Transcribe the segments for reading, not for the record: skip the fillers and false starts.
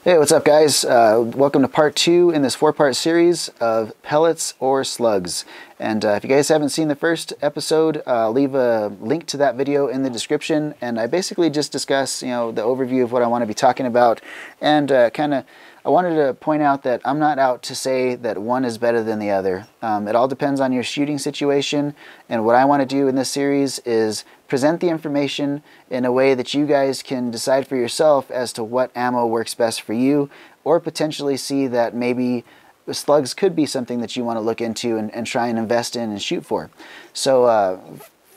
Hey, what's up guys? Welcome to part 2 in this 4-part series of Pellets or Slugs. And if you guys haven't seen the first episode, I'll leave a link to that video in the description. And I basically just discuss, the overview of what I want to be talking about. And I wanted to point out that I'm not out to say that one is better than the other. It all depends on your shooting situation. And what I want to do in this series is present the information in a way that you guys can decide for yourself as to what ammo works best for you, or potentially see that maybe slugs could be something that you want to look into and try and invest in and shoot for. So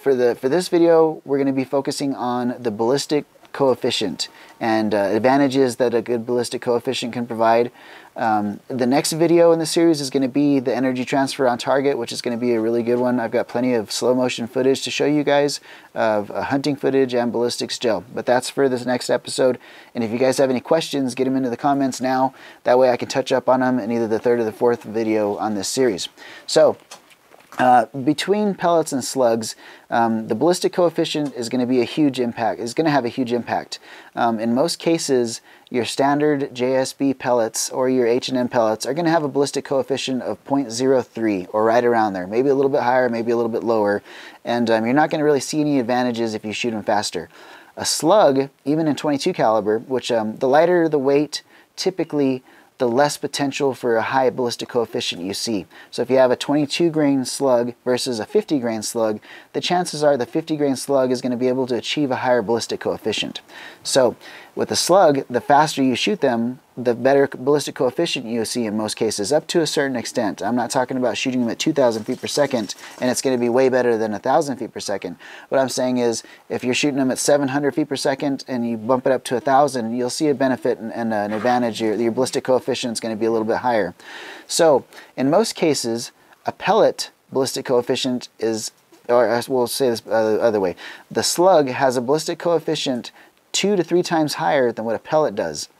for this video, we're going to be focusing on the ballistic coefficient and advantages that a good ballistic coefficient can provide. The next video in the series is going to be the energy transfer on target, which is going to be a really good one. I've got plenty of slow motion footage to show you guys of hunting footage and ballistics gel, but that's for this next episode. And if you guys have any questions, get them into the comments now. That way I can touch up on them in either the third or the fourth video on this series. So between pellets and slugs, the ballistic coefficient is going to be a huge impact. It's going to have a huge impact. In most cases, your standard JSB pellets or your H&M pellets are going to have a ballistic coefficient of 0.03 or right around there. Maybe a little bit higher, maybe a little bit lower. And you're not going to really see any advantages if you shoot them faster. A slug, even in 22 caliber, which the lighter the weight, typically the less potential for a high ballistic coefficient you see. So if you have a 22 grain slug versus a 50 grain slug, the chances are the 50 grain slug is going to be able to achieve a higher ballistic coefficient. So with a slug, the faster you shoot them, the better ballistic coefficient you see in most cases, up to a certain extent. I'm not talking about shooting them at 2,000 feet per second and it's going to be way better than 1,000 feet per second. What I'm saying is if you're shooting them at 700 feet per second and you bump it up to 1,000, you'll see a benefit and an advantage. Your ballistic coefficient is going to be a little bit higher. So in most cases, a pellet ballistic coefficient is, or we'll say this the other way, the slug has a ballistic coefficient 2 to 3 times higher than what a pellet does.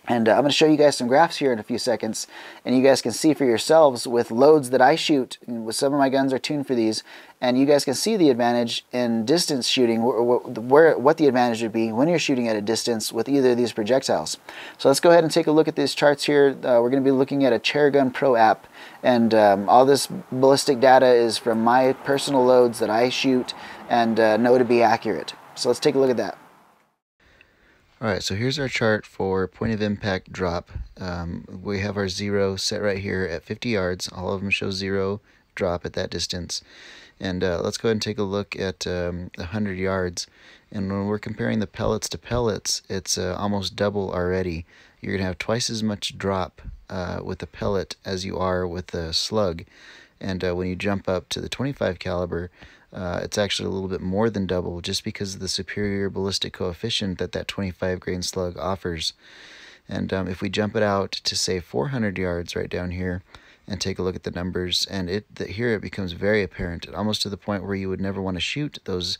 And I'm going to show you guys some graphs here in a few seconds, and you guys can see for yourselves with loads that I shoot. With some of my guns are tuned for these, and you guys can see the advantage in distance shooting, what the advantage would be when you're shooting at a distance with either of these projectiles. So let's go ahead and take a look at these charts here. We're going to be looking at a Chairgun Pro app, and all this ballistic data is from my personal loads that I shoot and know to be accurate. So let's take a look at that. Alright, so here's our chart for point of impact drop. We have our 0 set right here at 50 yards. All of them show 0 drop at that distance. And let's go ahead and take a look at 100 yards. And when we're comparing the pellets to pellets, it's almost double already. You're going to have twice as much drop with a pellet as you are with a slug. And when you jump up to the 25 caliber, it's actually a little bit more than double, just because of the superior ballistic coefficient that 25 grain slug offers. And if we jump it out to say 400 yards right down here and take a look at the numbers, and here it becomes very apparent, almost to the point where you would never want to shoot those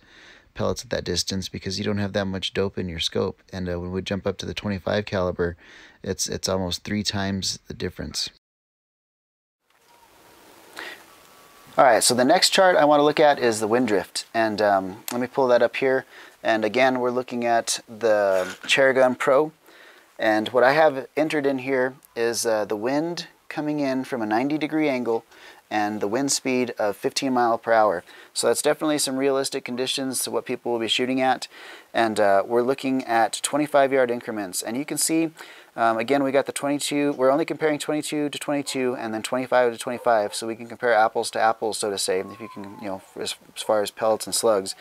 pellets at that distance because you don't have that much dope in your scope. And when we jump up to the 25 caliber, it's almost 3 times the difference. Alright, so the next chart I want to look at is the wind drift, and let me pull that up here. And again, we're looking at the Chairgun Pro, and what I have entered in here is the wind coming in from a 90-degree angle and the wind speed of 15 miles per hour. So that's definitely some realistic conditions to what people will be shooting at. And we're looking at 25-yard increments, and you can see again, we got the 22, we're only comparing 22 to 22 and then 25 to 25, so we can compare apples to apples, so to say, if you can, as far as pellets and slugs.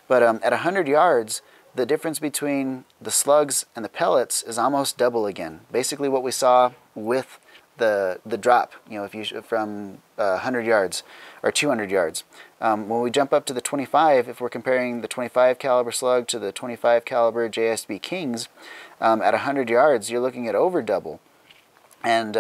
But at 100 yards, the difference between the slugs and the pellets is almost double again. Basically what we saw with the drop, if you from 100 yards or 200 yards. When we jump up to the 25, if we're comparing the 25 caliber slug to the 25 caliber JSB Kings, at 100 yards, you're looking at over double. And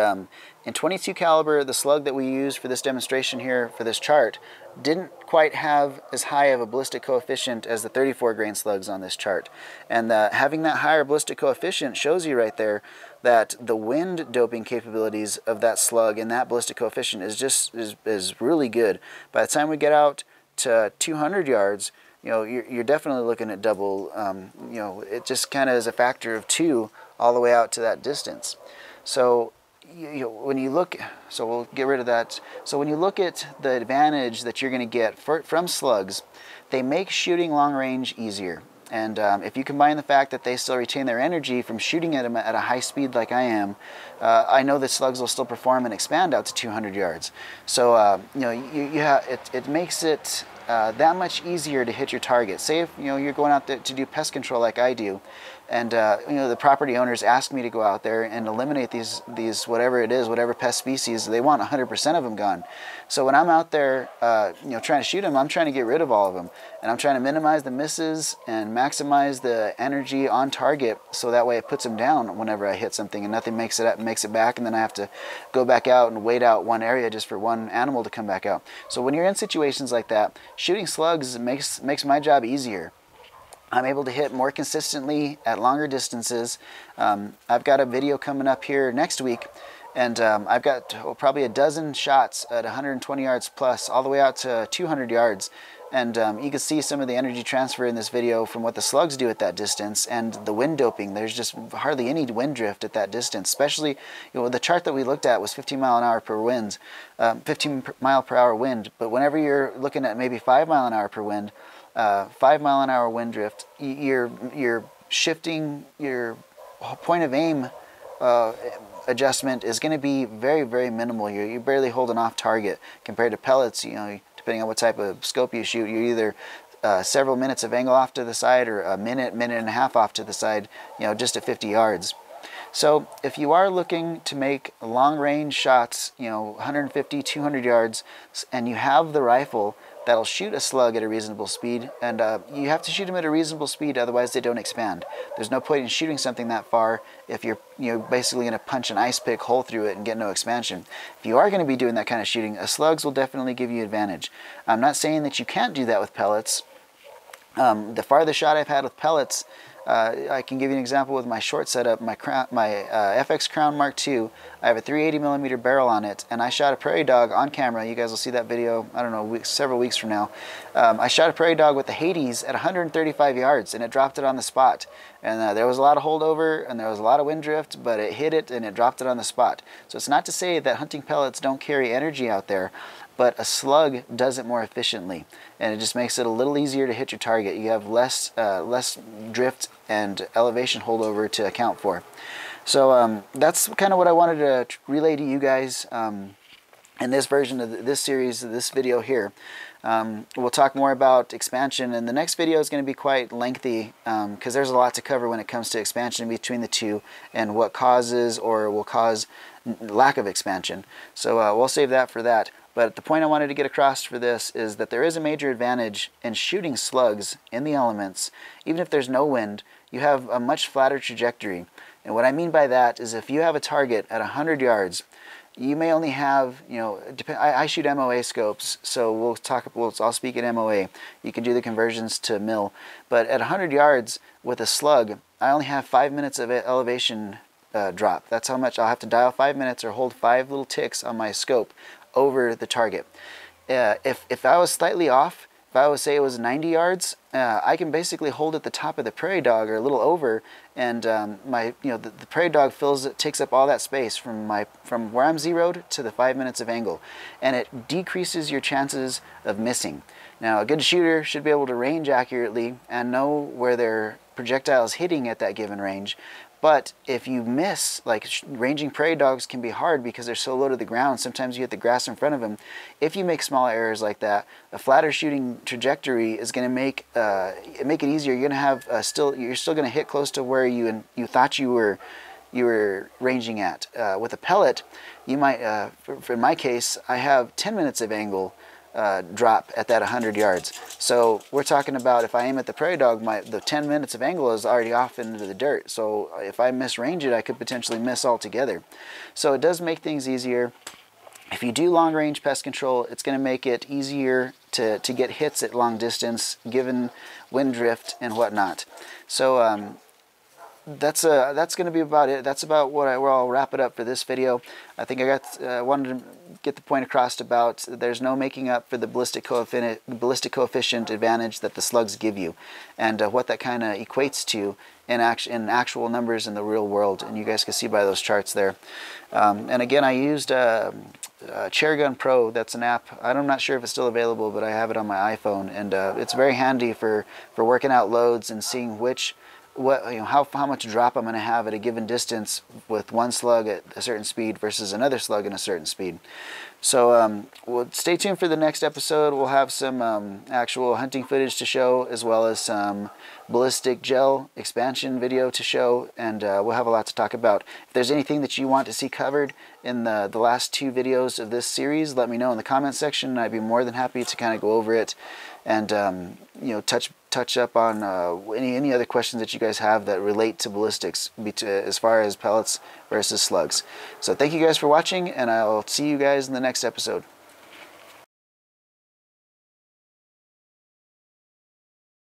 in 22 caliber, the slug that we use for this demonstration here for this chart didn't quite have as high of a ballistic coefficient as the 34 grain slugs on this chart. And having that higher ballistic coefficient shows you right there that the wind doping capabilities of that slug and that ballistic coefficient is really good. By the time we get out to 200 yards, you know, you're definitely looking at double. You know, it just kind of is a factor of 2 all the way out to that distance. So you know, when you look, so we'll get rid of that. So when you look at the advantage that you're going to get from slugs, they make shooting long range easier. And if you combine the fact that they still retain their energy from shooting at them at a high speed like I am, I know that slugs will still perform and expand out to 200 yards. So you know, it makes it that much easier to hit your target. Say if you know you're going out there to do pest control like I do, and you know, the property owners ask me to go out there and eliminate these whatever it is, whatever pest species, they want 100% of them gone. So when I'm out there you know, trying to shoot them, I'm trying to get rid of all of them, and I'm trying to minimize the misses and maximize the energy on target, so that way it puts them down whenever I hit something and nothing makes it back, and then I have to go back out and wait out one area just for one animal to come back out. So when you're in situations like that, shooting slugs makes my job easier. I'm able to hit more consistently at longer distances. I've got a video coming up here next week, and I've got probably a dozen shots at 120 yards plus, all the way out to 200 yards. And you can see some of the energy transfer in this video from what the slugs do at that distance, and the wind doping. There's just hardly any wind drift at that distance, especially, you know, the chart that we looked at was 15 mile an hour per wind, 15 mile per hour wind. But whenever you're looking at maybe 5 mile an hour per wind, 5 mile an hour wind drift, you're shifting your point of aim adjustment is going to be very, very minimal. You're barely holding off target compared to pellets. You know, depending on what type of scope you shoot, you're either several minutes of angle off to the side, or a minute and a half off to the side, you know, just at 50 yards. So if you are looking to make long range shots, you know, 150, 200 yards, and you have the rifle that'll shoot a slug at a reasonable speed, and you have to shoot them at a reasonable speed, otherwise they don't expand. There's no point in shooting something that far if you're basically going to punch an ice pick hole through it and get no expansion. If you are going to be doing that kind of shooting, slugs will definitely give you advantage. I'm not saying that you can't do that with pellets. The farthest shot I've had with pellets, I can give you an example with my short setup, my FX Crown Mark II. I have a 380mm barrel on it, and I shot a prairie dog on camera. You guys will see that video, I don't know, several weeks from now. I shot a prairie dog with the Hades at 135 yards, and it dropped it on the spot. And there was a lot of holdover, and there was a lot of wind drift, but it hit it, and it dropped it on the spot. So it's not to say that hunting pellets don't carry energy out there, but a slug does it more efficiently, and it just makes it a little easier to hit your target. You have less drift and elevation holdover to account for. So that's kind of what I wanted to relay to you guys in this version of this series, this video here. We'll talk more about expansion, and the next video is going to be quite lengthy because there's a lot to cover when it comes to expansion between the two, and what causes or will cause lack of expansion. So we'll save that for that. But the point I wanted to get across for this is that there is a major advantage in shooting slugs in the elements. Even if there's no wind, you have a much flatter trajectory. And what I mean by that is if you have a target at 100 yards, you may only have, you know, I shoot MOA scopes, so I'll speak at MOA. You can do the conversions to mil. But at 100 yards with a slug, I only have 5 minutes of elevation drop. That's how much I'll have to dial 5 minutes or hold 5 little ticks on my scope over the target. If I was slightly off, if I would say it was 90 yards, I can basically hold at the top of the prairie dog or a little over, and the prairie dog takes up all that space from where I'm zeroed to the 5 minutes of angle, and it decreases your chances of missing. Now, a good shooter should be able to range accurately and know where their projectile is hitting at that given range. But if you miss, like ranging prairie dogs can be hard because they're so low to the ground, sometimes you hit the grass in front of them. If you make small errors like that, a flatter shooting trajectory is going to make it easier. You're going to have you're still going to hit close to where you thought you were ranging at. With a pellet, you might, in my case, I have 10 minutes of angle drop at that 100 yards. So we're talking about, if I aim at the prairie dog, the 10 minutes of angle is already off into the dirt. So if I misrange it, I could potentially miss altogether. So it does make things easier. If you do long range pest control, it's going to make it easier to get hits at long distance given wind drift and whatnot. So that's going to be about it. That's about where I'll wrap it up for this video. I think I wanted to get the point across about there's no making up for the ballistic coefficient advantage that the slugs give you, and what that kind of equates to in actual numbers in the real world. And you guys can see by those charts there. And again, I used Chairgun Pro. That's an app. I'm not sure if it's still available, but I have it on my iPhone, and it's very handy for working out loads and seeing how much drop I'm going to have at a given distance with one slug at a certain speed versus another slug in a certain speed. So stay tuned for the next episode. We'll have some actual hunting footage to show, as well as some ballistic gel expansion video to show, and we'll have a lot to talk about. If there's anything that you want to see covered in the last 2 videos of this series, let me know in the comment section. I'd be more than happy to kind of go over it and you know, touch up on any other questions that you guys have that relate to ballistics, as far as pellets versus slugs. So thank you guys for watching, and I'll see you guys in the next episode.